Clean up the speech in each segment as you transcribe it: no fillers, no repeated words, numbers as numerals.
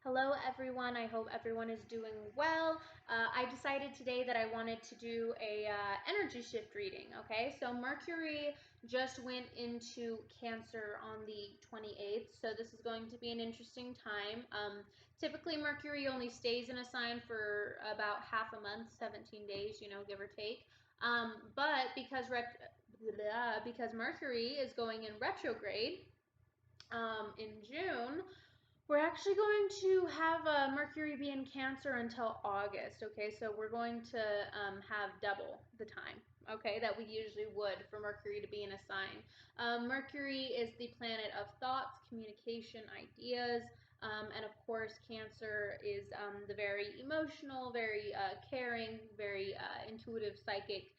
Hello everyone, I hope everyone is doing well. I decided today that I wanted to do a energy shift reading, okay? So Mercury just went into Cancer on the 28th, so this is going to be an interesting time. Typically Mercury only stays in a sign for about half a month, 17 days, give or take. But because Mercury is going in retrograde in June, we're actually going to have Mercury be in Cancer until August, okay? So we're going to have double the time, okay, that we usually would for Mercury to be in a sign. Mercury is the planet of thoughts, communication, ideas, and of course, Cancer is the very emotional, very caring, very intuitive, psychic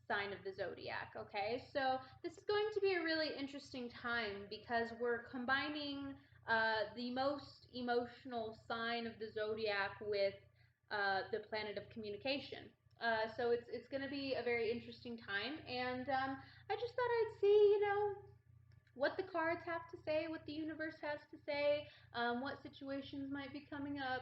sign of the zodiac, okay? So this is going to be a really interesting time because we're combining the most emotional sign of the zodiac with the planet of communication. So it's going to be a very interesting time, and I just thought I'd see, what the cards have to say, what the universe has to say, what situations might be coming up.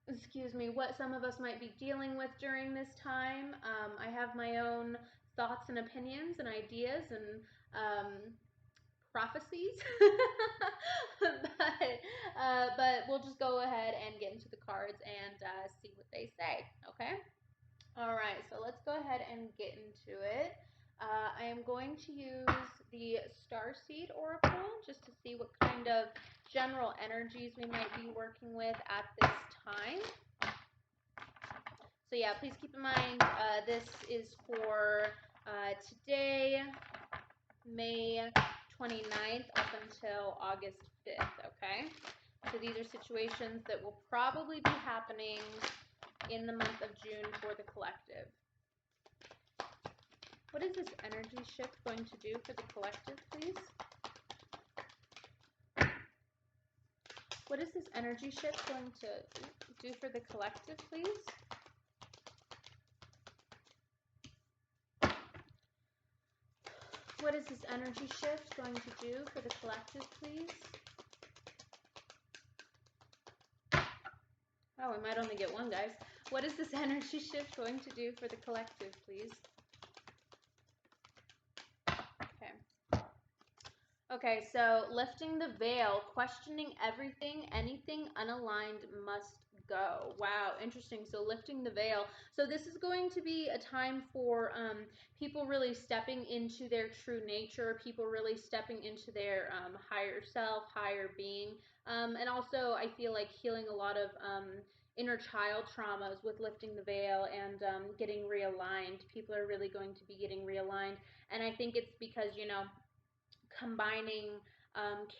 Excuse me, what some of us might be dealing with during this time. I have my own thoughts and opinions and ideas and prophecies, but we'll just go ahead and get into the cards and see what they say. Okay. All right. So let's go ahead and get into it. I am going to use the Starseed Oracle just to see what kind of general energies we might be working with at this time. So yeah, please keep in mind this is for today, May 29th up until August 5th, okay? So these are situations that will probably be happening in the month of June for the collective. What is this energy shift going to do for the collective, please? What is this energy shift going to do for the collective, please? What is this energy shift going to do for the collective, please? Oh, we might only get one, guys. What is this energy shift going to do for the collective, please? Okay. Okay, so lifting the veil, questioning everything, anything unaligned must go. Wow, interesting. So lifting the veil. So this is going to be a time for people really stepping into their true nature, people really stepping into their higher self, higher being. And also I feel like healing a lot of inner child traumas with lifting the veil and getting realigned. People are really going to be getting realigned. And I think it's because, combining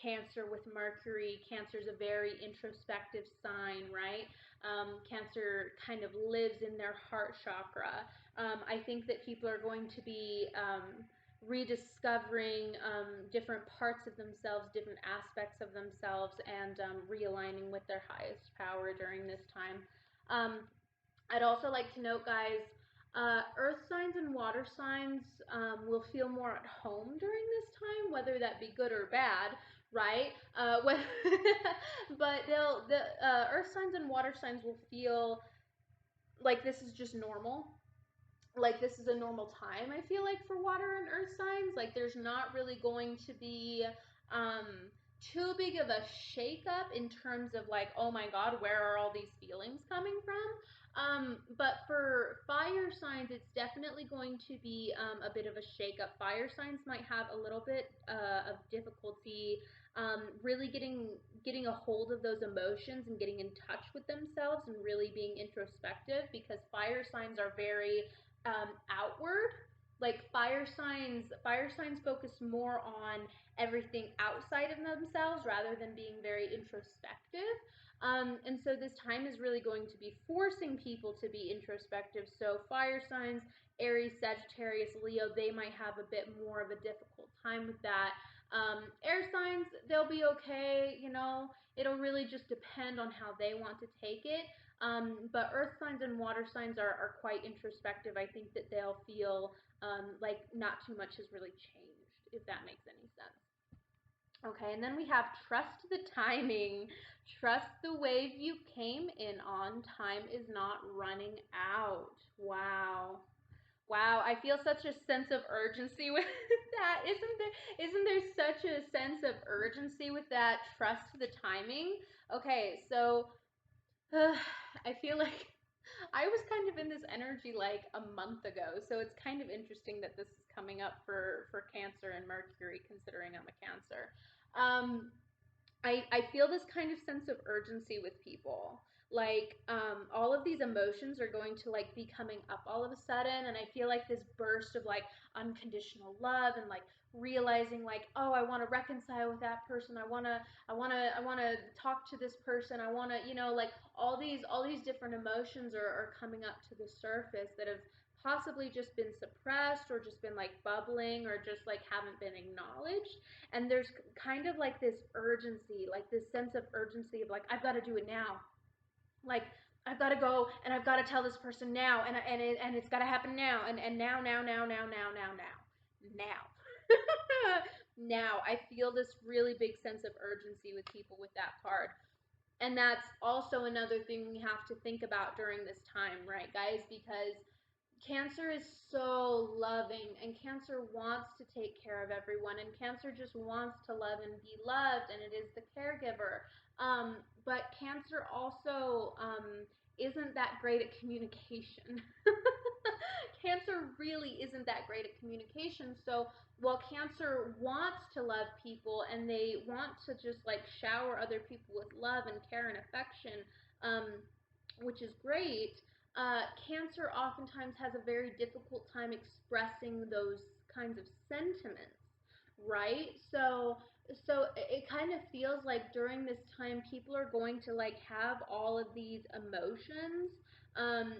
Cancer with Mercury. Cancer is a very introspective sign, right? Cancer kind of lives in their heart chakra. I think that people are going to be rediscovering different parts of themselves, different aspects of themselves, and realigning with their highest power during this time. I'd also like to note, guys, earth signs and water signs will feel more at home during this time, whether that be good or bad, right? But the earth signs and water signs will feel like this is just normal. Like this is a normal time, I feel like, for water and earth signs. Like there's not really going to be too big of a shakeup in terms of like, oh my god, where are all these feelings coming from? But for fire signs, it's definitely going to be a bit of a shakeup. Fire signs might have a little bit of difficulty really getting a hold of those emotions and getting in touch with themselves and really being introspective, because fire signs are very outward. Like fire signs focus more on everything outside of themselves rather than being very introspective. And so this time is really going to be forcing people to be introspective. So fire signs, Aries, Sagittarius, Leo, they might have a bit more of a difficult time with that. Air signs, they'll be okay, it'll really just depend on how they want to take it. But earth signs and water signs are quite introspective. I think that they'll feel like not too much has really changed, if that makes any sense. Okay, and then we have trust the timing. Trust the wave you came in on. Time is not running out. Wow. Wow, I feel such a sense of urgency with that. Isn't there such a sense of urgency with that? Trust the timing. Okay, so I feel like I was kind of in this energy like a month ago, so it's kind of interesting that this is coming up for Cancer and Mercury, considering I'm a Cancer. Um, I feel this kind of sense of urgency with people. Like, all of these emotions are going to like be coming up all of a sudden, and I feel like this burst of like unconditional love and like realizing like, oh, I want to reconcile with that person. I want to talk to this person. I want to, like all these different emotions are coming up to the surface that have possibly just been suppressed or just been like bubbling or just like haven't been acknowledged, and there's kind of like this urgency, like this sense of urgency of like I've got to do it now. Like I've got to go and I've got to tell this person now, and it's got to happen now, and now. Now I feel this really big sense of urgency with people with that card. And that's also another thing we have to think about during this time, right, guys? Because Cancer is so loving, and Cancer wants to take care of everyone, and Cancer just wants to love and be loved, and it is the caregiver. But Cancer also isn't that great at communication. Cancer really isn't that great at communication. So while Cancer wants to love people and they want to just like shower other people with love and care and affection, which is great, Cancer oftentimes has a very difficult time expressing those kinds of sentiments, right? So it kind of feels like during this time people are going to like have all of these emotions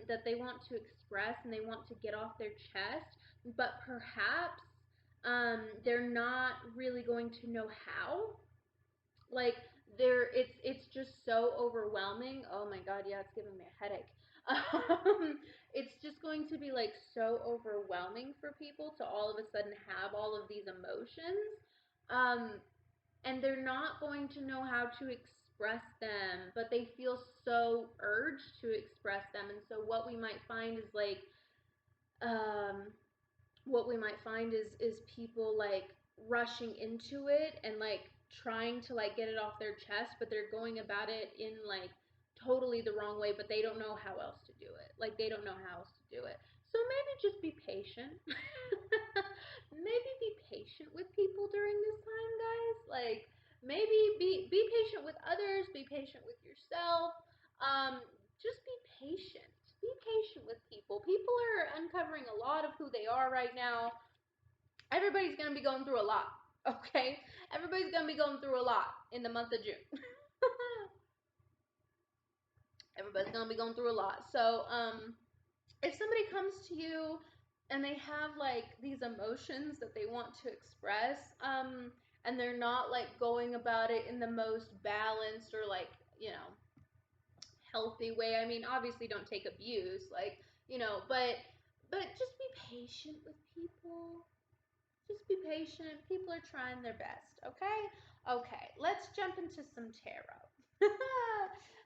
that they want to express and they want to get off their chest, but perhaps they're not really going to know how. Like it's just so overwhelming. Oh my god, yeah, it's giving me a headache. It's just going to be like so overwhelming for people to all of a sudden have all of these emotions. Um, and they're not going to know how to express them, but they feel so urged to express them. And so what we might find is like um people like rushing into it and like trying to like get it off their chest, but they're going about it in like totally the wrong way, but they don't know how else to do it. Like they don't know how else to do it. So maybe just be patient. Maybe be patient with people during this time, guys. Like maybe be patient with others, be patient with yourself. Just be patient. Be patient with people. People are uncovering a lot of who they are right now. Everybody's going to be going through a lot, okay? Everybody's going to be going through a lot in the month of June. Everybody's going to be going through a lot. So, if somebody comes to you and they have like these emotions that they want to express, and they're not like going about it in the most balanced or like, healthy way. I mean, obviously don't take abuse, like, but just be patient with people. Just be patient. People are trying their best, okay? Okay, let's jump into some tarot.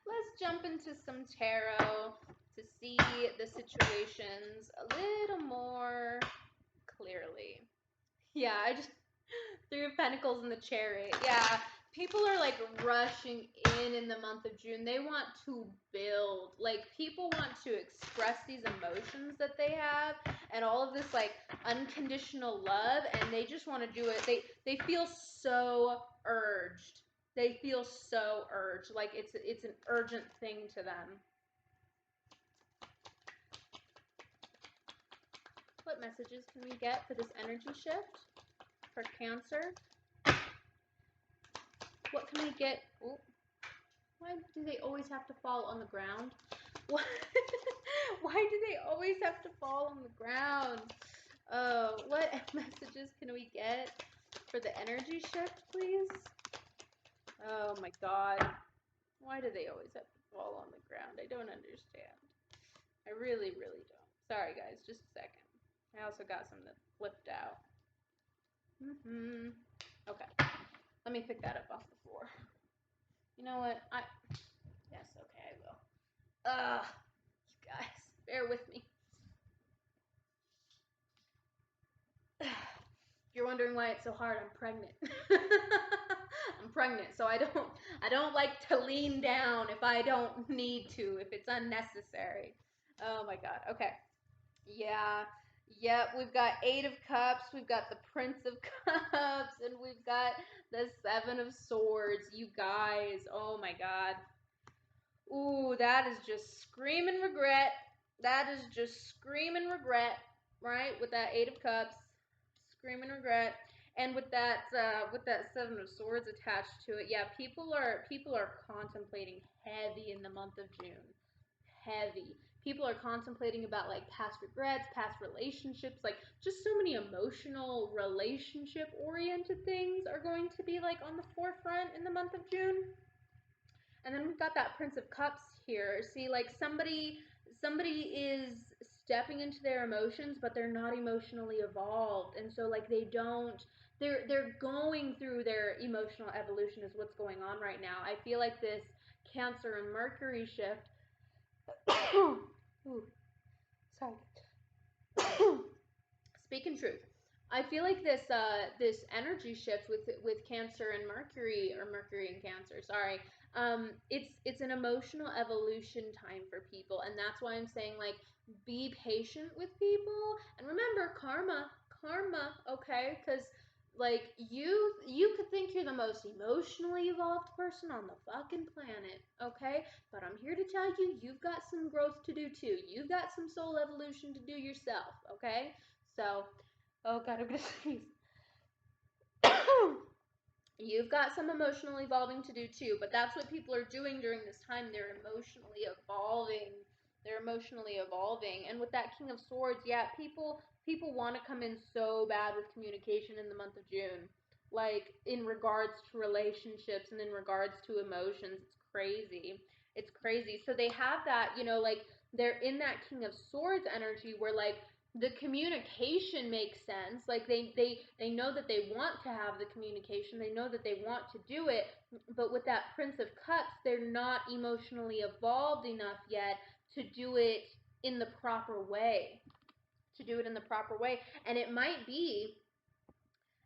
Let's jump into some tarot to see the situations a little more clearly. Yeah, I just Three of Pentacles and the Chariot. Yeah, people are like rushing in the month of June. They want to build. Like people want to express these emotions that they have and all of this like unconditional love, and they just want to do it. They feel so urged. They feel so urged. Like it's an urgent thing to them. What messages can we get for this energy shift for Cancer? What can we get? Oh, why do they always have to fall on the ground? Why, why do they always have to fall on the ground? What messages can we get for the energy shift, please? Oh my god. Why do they always have to fall on the ground? I don't understand. I really, really don't. Sorry, guys. Just a second. I also got some that flipped out. Okay. Let me pick that up off the floor. You know what? Yes, okay, I will. You guys, bear with me. You're wondering why it's so hard. I'm pregnant. I'm pregnant, so I don't like to lean down if I don't need to, if it's unnecessary. Oh my God. Okay. Yeah. Yep, we've got 8 of Cups, we've got the Prince of Cups, and we've got the 7 of Swords. You guys, oh my God. Ooh, that is just screaming regret. That is just screaming regret, right? With that 8 of Cups, screaming regret, and with that 7 of Swords attached to it. Yeah, people are contemplating heavy in the month of June. Heavy. People are contemplating about like past regrets, past relationships, like just so many emotional relationship oriented things are going to be like on the forefront in the month of June. And then we've got that Prince of Cups here. See, like somebody is stepping into their emotions, but they're not emotionally evolved. And so like they're going through their emotional evolution is what's going on right now. I feel like this Cancer and Mercury shift. Ooh, sorry. Speaking truth, I feel like this energy shift with Cancer and Mercury, or Mercury and Cancer, sorry. It's an emotional evolution time for people, and that's why I'm saying like be patient with people, and remember karma, okay? Because like you could think you're the most emotionally evolved person on the fucking planet, okay? But I'm here to tell you, you've got some growth to do too. You've got some soul evolution to do yourself, okay? So, oh God, I'm gonna sneeze. You've got some emotional evolving to do too, but that's what people are doing during this time. They're emotionally evolving. They're emotionally evolving. And with that King of Swords, yeah, people want to come in so bad with communication in the month of June. Like in regards to relationships and in regards to emotions. It's crazy. It's crazy. So they have that, like they're in that King of Swords energy where like the communication makes sense. Like they know that they want to have the communication, they know that they want to do it, but with that Prince of Cups, they're not emotionally evolved enough yet to do it in the proper way. And it might be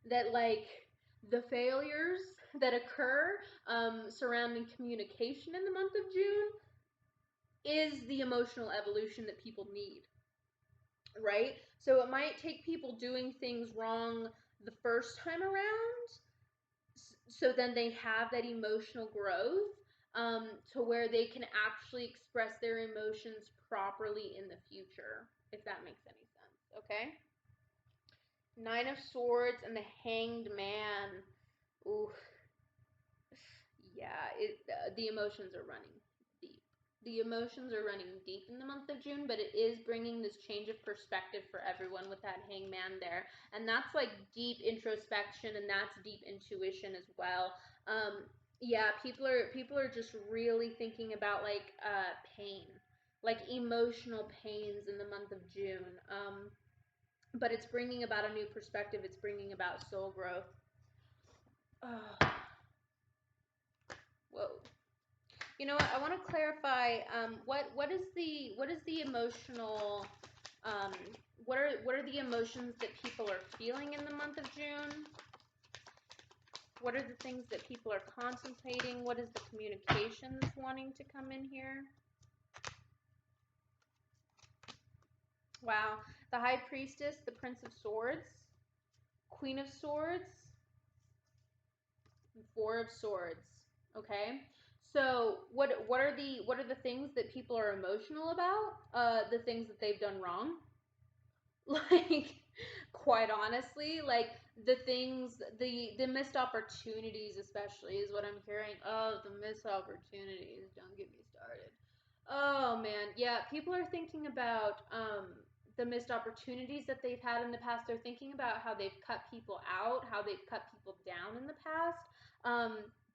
that like the failures that occur surrounding communication in the month of June is the emotional evolution that people need, right? So it might take people doing things wrong the first time around, so then they have that emotional growth, to where they can actually express their emotions properly in the future, if that makes any sense, okay? 9 of Swords and the Hanged Man. Ooh, yeah, the emotions are running deep. The emotions are running deep in the month of June, but it is bringing this change of perspective for everyone with that Hangman there, and that's like deep introspection, and that's deep intuition as well. Yeah, people are just really thinking about like pain, like emotional pains in the month of June. But it's bringing about a new perspective. It's bringing about soul growth. Oh, whoa. You know what? I want to clarify. What is the emotional? Um, what are the emotions that people are feeling in the month of June? What are the things that people are contemplating? What is the communication that's wanting to come in here? Wow, the High Priestess, the Prince of Swords, Queen of Swords, and 4 of Swords. Okay. So what are the things that people are emotional about? The things that they've done wrong. Like quite honestly, like the missed opportunities especially is what I'm hearing. Oh, the missed opportunities. Don't get me started. Oh man, yeah, people are thinking about the missed opportunities that they've had in the past. They're thinking about how they've cut people out, how they've cut people down in the past.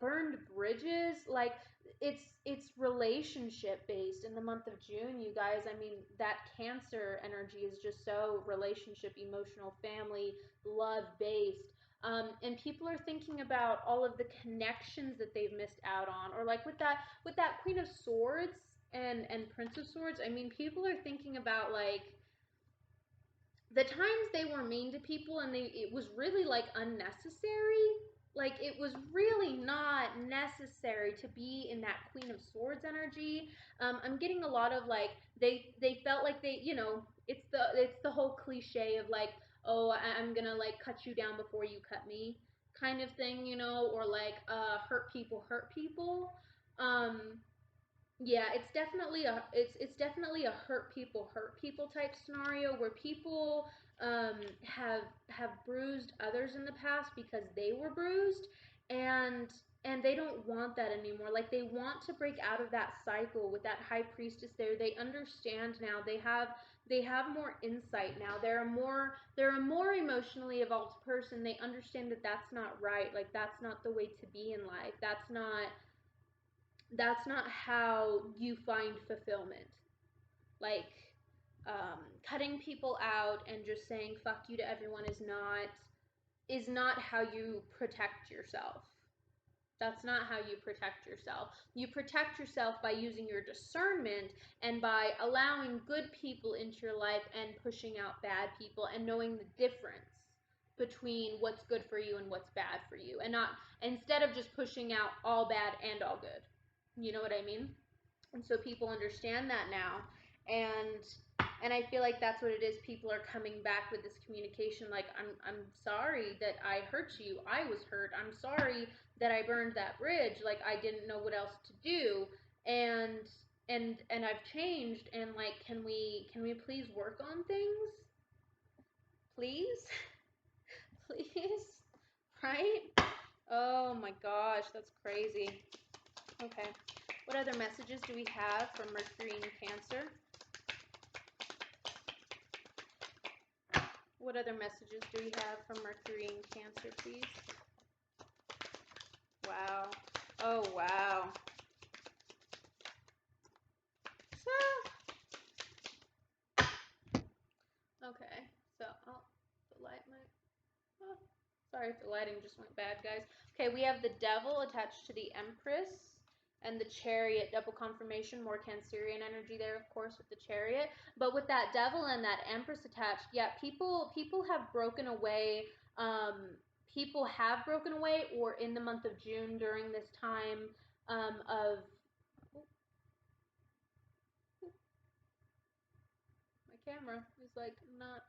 Burned bridges, like it's relationship based in the month of June, you guys. I mean, that Cancer energy is just so relationship, emotional, family, love based. And people are thinking about all of the connections that they've missed out on, or like with that Queen of Swords and Prince of Swords. I mean, people are thinking about like the times they were mean to people, and it was really like unnecessary. Like it was really not necessary to be in that Queen of Swords energy. I'm getting a lot of like they felt like they, you know, it's the whole cliche of like, oh, I'm gonna like cut you down before you cut me kind of thing, you know, or like hurt people hurt people. Um, yeah, it's definitely a hurt people type scenario where people have bruised others in the past because they were bruised, and they don't want that anymore. Like they want to break out of that cycle with that high priestess there. They understand now. They have more insight now. They're a more emotionally evolved person. They understand that that's not right. Like that's not the way to be in life. That's not how you find fulfillment. Like cutting people out and just saying fuck you to everyone is not how you protect yourself. That's not how you protect yourself. You protect yourself by using your discernment and by allowing good people into your life and pushing out bad people and knowing the difference between what's good for you and what's bad for you, and not instead of just pushing out all bad and all good. You know what I mean? And so people understand that now, and I feel like that's what it is. People are coming back with this communication like, I'm sorry that I hurt you. I was hurt. I'm sorry that I burned that bridge. Like I didn't know what else to do, and I've changed, and like can we please work on things? Please? Please? Right? Oh my gosh, that's crazy. Okay. What other messages do we have from Mercury in Cancer? What other messages do we have from Mercury in Cancer, please? Wow. Oh, wow. So, okay. So, oh, the light might... Oh, sorry if the lighting just went bad, guys. Okay, we have the Devil attached to the Empress and the Chariot, double confirmation, more Cancerian energy there, of course, with the Chariot. But with that Devil and that Empress attached, yeah, people have broken away. People have broken away, or in the month of June during this time of... My camera is like not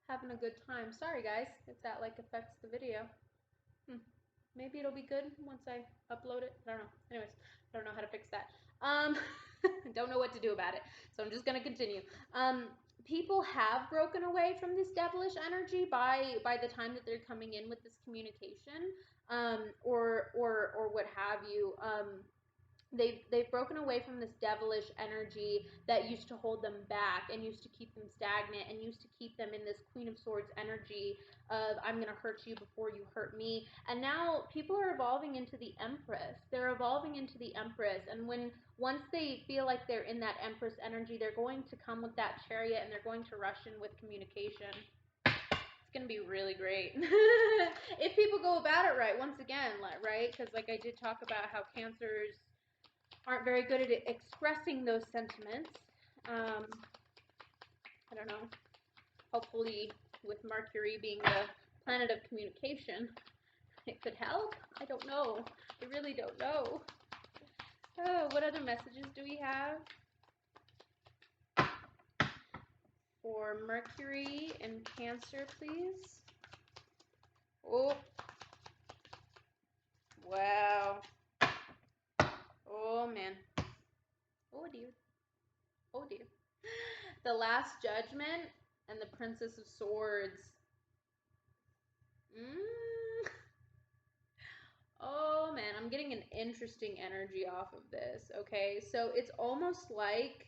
having a good time. Sorry, guys, if that like affects the video. Maybe it'll be good once I upload it. I don't know. Anyways, I don't know how to fix that. Don't know what to do about it. So I'm just gonna continue. People have broken away from this devilish energy by the time that they're coming in with this communication, or what have you. They've broken away from this devilish energy that used to hold them back and used to keep them stagnant and used to keep them in this Queen of Swords energy of I'm gonna hurt you before you hurt me. And now people are evolving into the Empress. They're evolving into the Empress, and once they feel like they're in that Empress energy, they're going to come with that Chariot and they're going to rush in with communication. It's gonna be really great if people go about it right. Once again, right? Because like I did talk about how Cancers aren't very good at expressing those sentiments. I don't know. Hopefully, with Mercury being the planet of communication, it could help. I don't know. I really don't know. Oh, what other messages do we have for Mercury and Cancer, please? Oh, wow. Oh, man. Oh, dear. Oh, dear. The Last Judgment and the Princess of Swords. Oh man, I'm getting an interesting energy off of this. Okay, so it's almost like,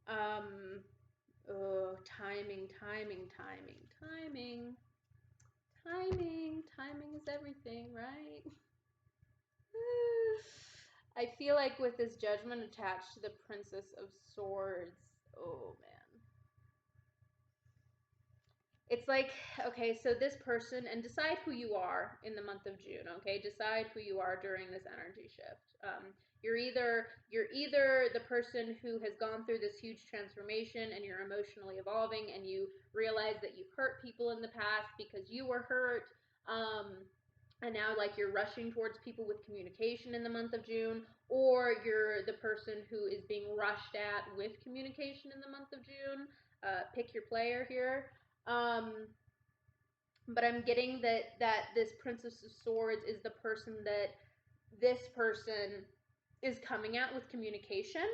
oh, timing, timing, timing, timing, timing, timing is everything, right? I feel like with this Judgment attached to the Princess of Swords, oh man. it's like, okay, so this person, and decide who you are in the month of June, okay? Decide who you are during this energy shift. You're either the person who has gone through this huge transformation and you're emotionally evolving and you realize that you've hurt people in the past because you were hurt, and now like you're rushing towards people with communication in the month of June, or you're the person who is being rushed at with communication in the month of June. Pick your player here. Um, but I'm getting that this Princess of Swords is the person that this person is coming at with communication.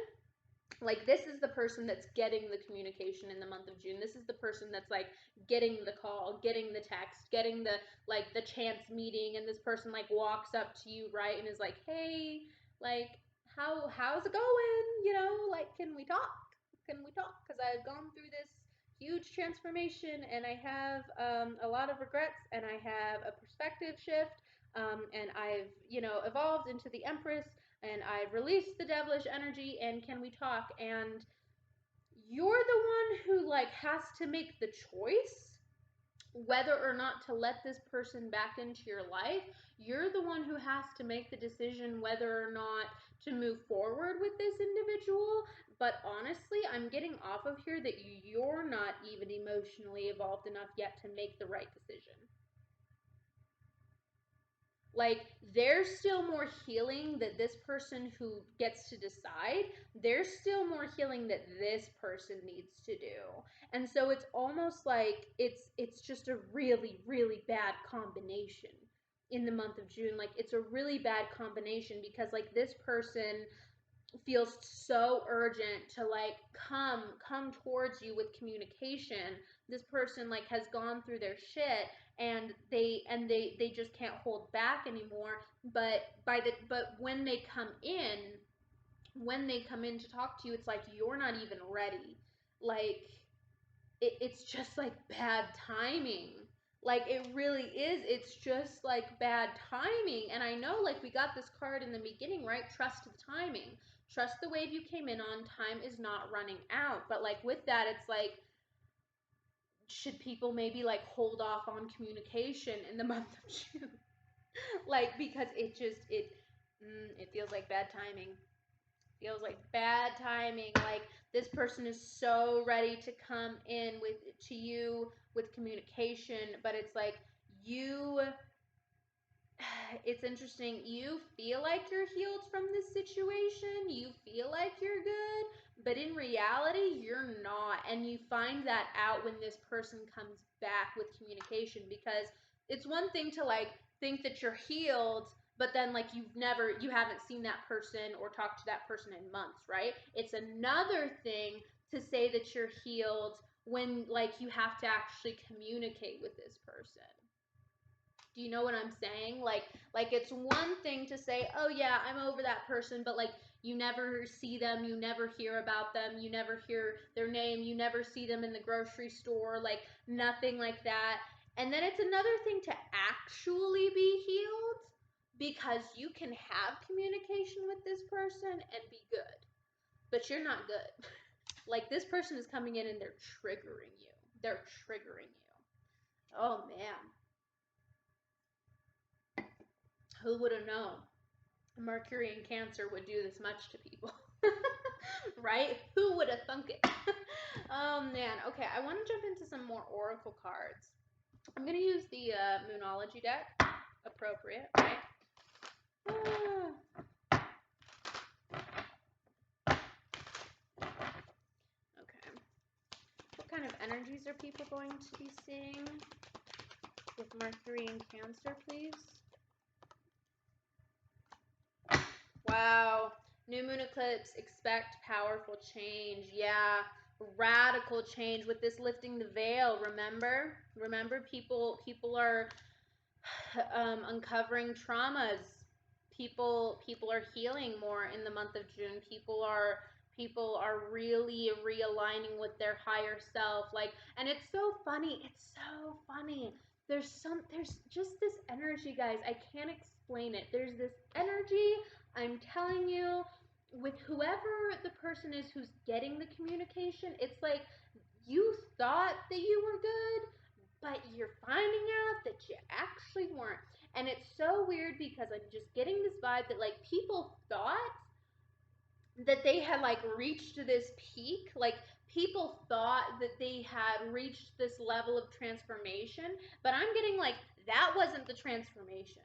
Like, this is the person that's getting the communication in the month of June. This is the person that's like getting the call, getting the text, getting the like the chance meeting, and this person like walks up to you, right, and is like, hey, like, how's it going? You know, like, can we talk? Can we talk? Because I've gone through this huge transformation and I have a lot of regrets and I have a perspective shift, and I've, evolved into the Empress and I've released the devilish energy, and can we talk? And you're the one who like has to make the choice whether or not to let this person back into your life. You're the one who has to make the decision whether or not to move forward with this individual. But honestly, I'm getting off of here that you're not even emotionally evolved enough yet to make the right decision. Like, there's still more healing that this person who gets to decide, there's still more healing that this person needs to do. And so it's almost like it's just a really, really bad combination in the month of June. Like, it's a really bad combination because like this person feels so urgent to like come towards you with communication. This person like has gone through their shit and they just can't hold back anymore. But when they come in to talk to you, it's like you're not even ready. Like, it's just like bad timing. Like, it really is. It's just like bad timing. And I know, like, we got this card in the beginning, right? Trust the timing. Trust the wave you came in on. Time is not running out. But like with that, it's like, should people maybe like hold off on communication in the month of June? Like, because it feels like bad timing. Feels like bad timing. Like, this person is so ready to come in with to you with communication, but it's like you it's interesting. You feel like you're healed from this situation. You feel like you're good, but in reality, you're not. And you find that out when this person comes back with communication, because it's one thing to like think that you're healed, but then like you haven't seen that person or talked to that person in months, right? It's another thing to say that you're healed when like you have to actually communicate with this person. Do you know what I'm saying? Like it's one thing to say, "Oh yeah, I'm over that person," but like you never see them, you never hear about them, you never hear their name, you never see them in the grocery store, like nothing like that. And then it's another thing to actually be healed because you can have communication with this person and be good, but you're not good. Like, this person is coming in and they're triggering you. They're triggering you. Oh man. Who would have known Mercury and Cancer would do this much to people? Right? Who would have thunk it? Oh man. Okay, I want to jump into some more oracle cards. I'm going to use the Moonology deck. Appropriate, right? Okay. What kind of energies are people going to be seeing with Mercury and Cancer, please? Wow. New moon eclipse, expect powerful change. Yeah, radical change with this lifting the veil. Remember, people are uncovering traumas. People are healing more in the month of June. People are really realigning with their higher self. Like, and it's so funny. It's so funny. There's just this energy, guys. I can't explain it. There's this energy, I'm telling you, with whoever the person is who's getting the communication. It's like you thought that you were good, but you're finding out that you actually weren't. And it's so weird because I'm just getting this vibe that like people thought that they had like reached this peak, like people thought that they had reached this level of transformation, but I'm getting like that wasn't the transformation.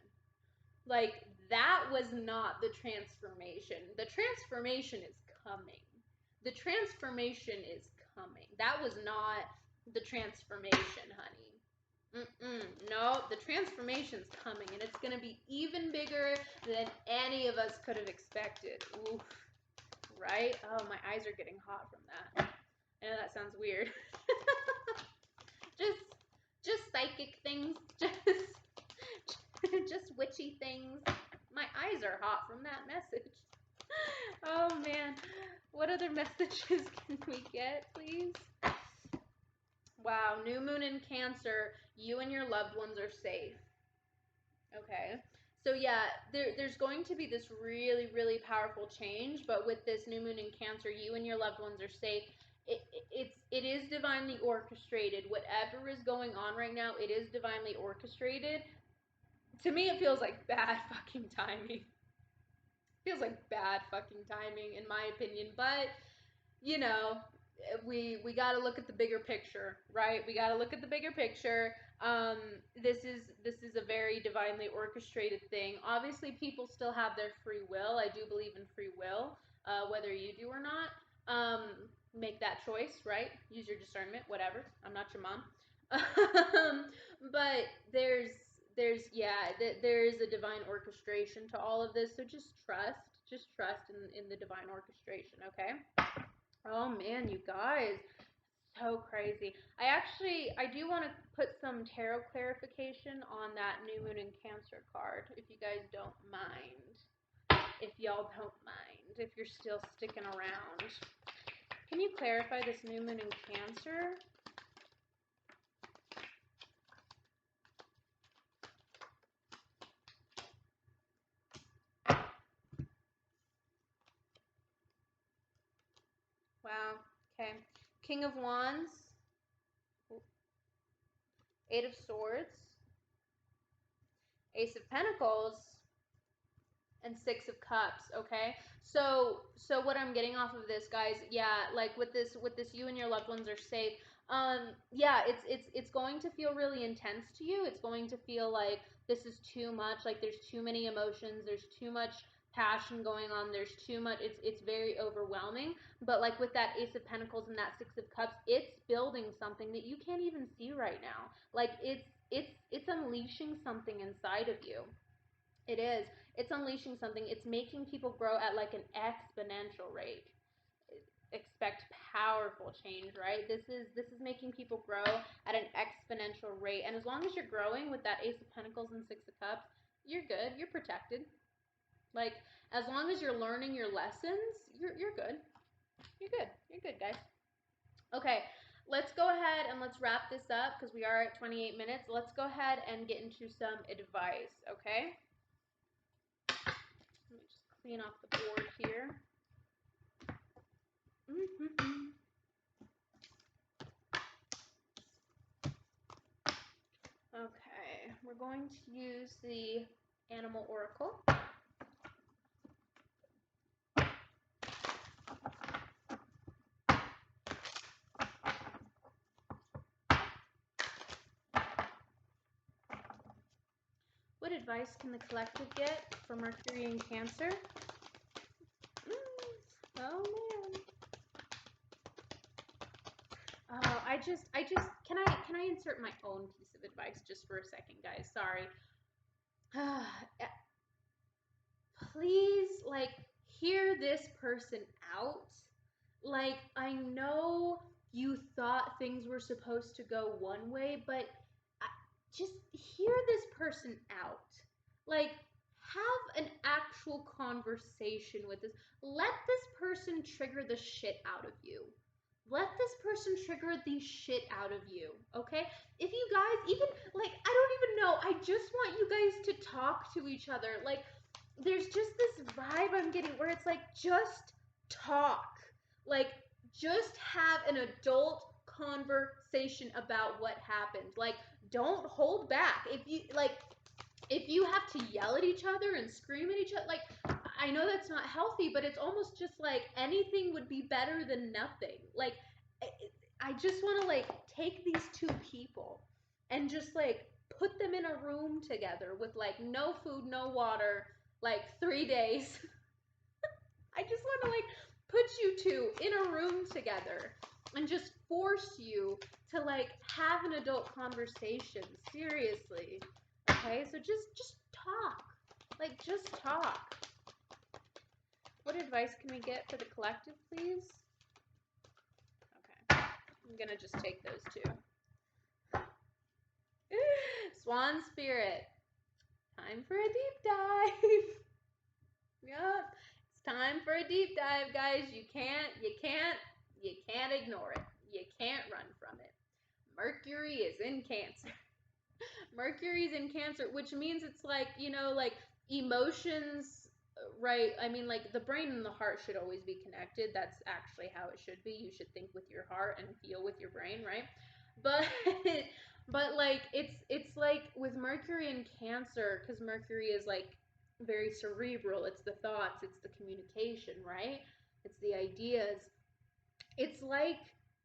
Like that was not the transformation. The transformation is coming. The transformation is coming. That was not the transformation, honey. No, the transformation's coming, and it's gonna be even bigger than any of us could have expected. Oof, right? Oh, my eyes are getting hot from that. I know that sounds weird. just, just psychic things, just witchy things. My eyes are hot from that message. Oh man, what other messages can we get, please? Wow, new moon in Cancer, you and your loved ones are safe. Okay. So yeah, there's going to be this really, really powerful change, but with this new moon in Cancer, you and your loved ones are safe. It is divinely orchestrated. Whatever is going on right now, it is divinely orchestrated. To me, it feels like bad fucking timing. Feels like bad fucking timing, in my opinion. But you know, we got to look at the bigger picture, right? We got to look at the bigger picture. This is a very divinely orchestrated thing. Obviously, people still have their free will. I do believe in free will, whether you do or not. Make that choice, right? Use your discernment, whatever. I'm not your mom. But there is a divine orchestration to all of this. So just trust in the divine orchestration, okay? Oh man, you guys, so crazy. I do want to put some tarot clarification on that new moon in Cancer card, if you guys don't mind. If y'all don't mind, if you're still sticking around. Can you clarify this new moon in Cancer? Wow, okay. King of Wands, Eight of Swords, Ace of Pentacles, and Six of Cups. Okay, so what I'm getting off of this, guys, yeah, like with this you and your loved ones are safe. Yeah, it's going to feel really intense to you. It's going to feel like this is too much, like there's too many emotions, there's too much passion going on, there's too much, it's very overwhelming. But like with that Ace of Pentacles and that Six of Cups, it's building something that you can't even see right now. Like it's unleashing something inside of you. It is. It's unleashing something. It's making people grow at like an exponential rate. Expect powerful change, right? This is making people grow at an exponential rate. And as long as you're growing with that Ace of Pentacles and Six of Cups, you're good. You're protected. Like as long as you're learning your lessons, you're good. You're good. You're good, guys. Okay. Let's go ahead and let's wrap this up because we are at 28 minutes. Let's go ahead and get into some advice, okay? Let me just clean off the board here. Okay, we're going to use the Animal Oracle. What advice can the collective get for Mercury in Cancer? Oh man. Oh, can I insert my own piece of advice just for a second, guys? Sorry. Please, like, hear this person out. Like, I know you thought things were supposed to go one way, but just hear this person out. Like, have an actual conversation with this. Let this person trigger the shit out of you. Let this person trigger the shit out of you, okay? If you guys even, like, I don't even know. I just want you guys to talk to each other. Like, there's just this vibe I'm getting where it's like, just talk. Like, just have an adult conversation about what happened. Like, don't hold back. If you have to yell at each other and scream at each other, like, I know that's not healthy, but it's almost just like anything would be better than nothing. Like, I just want to like take these two people and just like put them in a room together with like no food, no water, like 3 days. I just want to like put you two in a room together and just force you to like have an adult conversation. Seriously. Okay, so just talk. Like, just talk. What advice can we get for the collective, please? Okay, I'm gonna just take those two. Swan Spirit, time for a deep dive. Yup, it's time for a deep dive, guys. You can't ignore it. You can't run from it. Mercury is in Cancer. Mercury's in Cancer, which means it's like, you know, like emotions, right? I mean, like the brain and the heart should always be connected. That's actually how it should be. You should think with your heart and feel with your brain, right? But but like it's like with Mercury in Cancer, because Mercury is like very cerebral. It's the thoughts, it's the communication, right? It's the ideas. It's like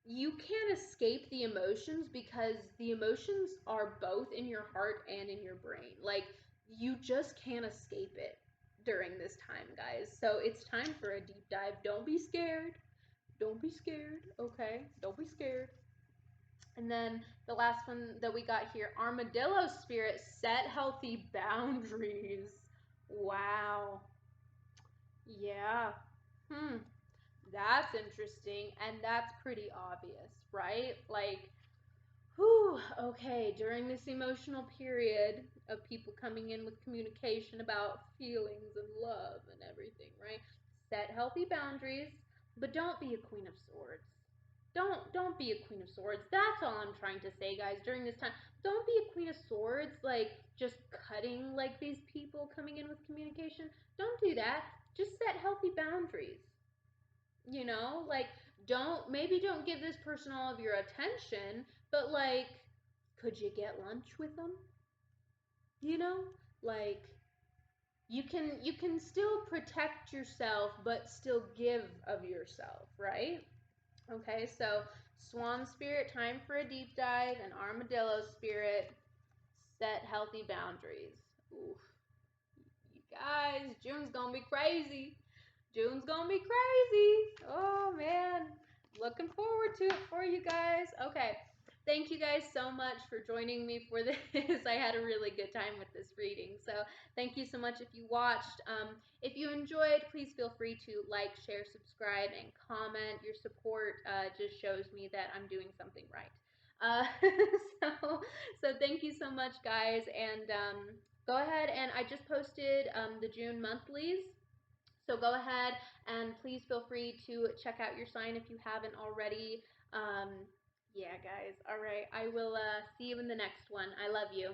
you can't escape the emotions because the emotions are both in your heart and in your brain. Like, you just can't escape it during this time, guys. So it's time for a deep dive. Don't be scared. Don't be scared, okay? Don't be scared. And then the last one that we got here, Armadillo Spirit, set healthy boundaries. Wow. Yeah. Hmm. That's interesting, and that's pretty obvious, right? Like, whew, okay, during this emotional period of people coming in with communication about feelings and love and everything, right? Set healthy boundaries, but don't be a queen of swords. Don't be a queen of swords. That's all I'm trying to say, guys, during this time. Don't be a queen of swords, like just cutting like these people coming in with communication. Don't do that. Just set healthy boundaries. You know, like, don't give this person all of your attention, but like, could you get lunch with them? You know, like, you can still protect yourself but still give of yourself, right? Okay, so Swan Spirit, time for a deep dive, and Armadillo Spirit, set healthy boundaries. Oof, you guys, June's gonna be crazy. June's gonna be crazy. Oh man. Looking forward to it for you guys. Okay. Thank you guys so much for joining me for this. I had a really good time with this reading. So thank you so much if you watched. If you enjoyed, please feel free to like, share, subscribe, and comment. Your support just shows me that I'm doing something right. Uh, so thank you so much, guys. And go ahead, and I just posted the June monthlies. So go ahead and please feel free to check out your sign if you haven't already. Yeah, guys. All right. I will see you in the next one. I love you.